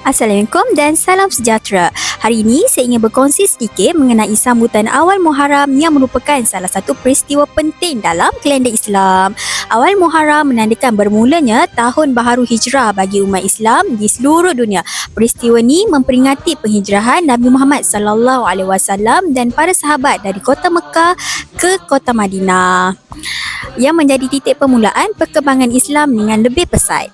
Assalamualaikum dan salam sejahtera. Hari ini saya ingin berkongsi sedikit mengenai sambutan awal Muharram yang merupakan salah satu peristiwa penting dalam kalender Islam. Awal Muharram menandakan bermulanya tahun baharu hijrah bagi umat Islam di seluruh dunia. Peristiwa ini memperingati penghijrahan Nabi Muhammad SAW dan para sahabat dari kota Mekah ke kota Madinah, yang menjadi titik permulaan perkembangan Islam dengan lebih pesat.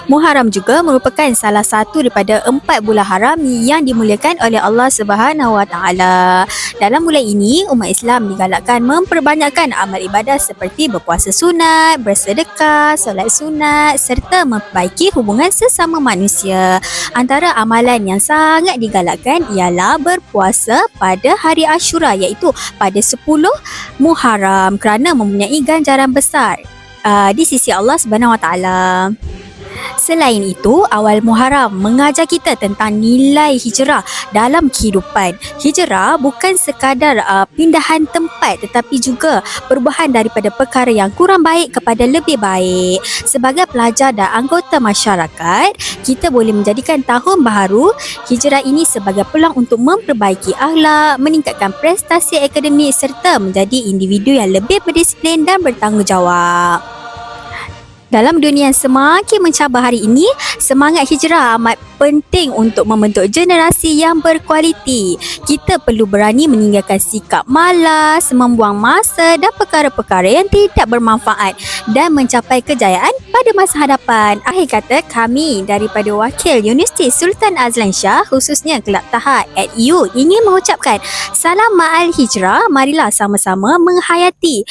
Muharram juga merupakan salah satu daripada 4 bulan haram yang dimuliakan oleh Allah Subhanahu Wa Taala. Dalam bulan ini, umat Islam digalakkan memperbanyakkan amal ibadah seperti berpuasa sunat, bersedekah, solat sunat serta memperbaiki hubungan sesama manusia. Antara amalan yang sangat digalakkan ialah berpuasa pada hari Ashura, iaitu pada 10 Muharram, kerana mempunyai ganjaran besar di sisi Allah Subhanahu Wa Taala. Selain itu, awal Muharram mengajar kita tentang nilai hijrah dalam kehidupan. Hijrah bukan sekadar pindahan tempat, tetapi juga perubahan daripada perkara yang kurang baik kepada lebih baik. Sebagai pelajar dan anggota masyarakat, kita boleh menjadikan tahun baharu hijrah ini sebagai peluang untuk memperbaiki akhlak, meningkatkan prestasi akademik serta menjadi individu yang lebih berdisiplin dan bertanggungjawab. Dalam dunia yang semakin mencabar hari ini, semangat hijrah amat penting untuk membentuk generasi yang berkualiti. Kita perlu berani meninggalkan sikap malas, membuang masa dan perkara-perkara yang tidak bermanfaat dan mencapai kejayaan pada masa hadapan. Akhir kata, kami daripada Wakil Universiti Sultan Azlan Shah, khususnya Kelab Tahad @U, ingin mengucapkan salam ma'al hijrah. Marilah sama-sama menghayati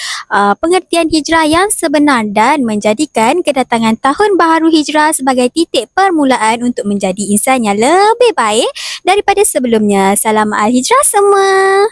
pengertian hijrah yang sebenar dan menjadikan kedatangan tahun baharu hijrah sebagai titik permulaan untuk menjadi insan yang lebih baik daripada sebelumnya. Salam al-hijrah semua.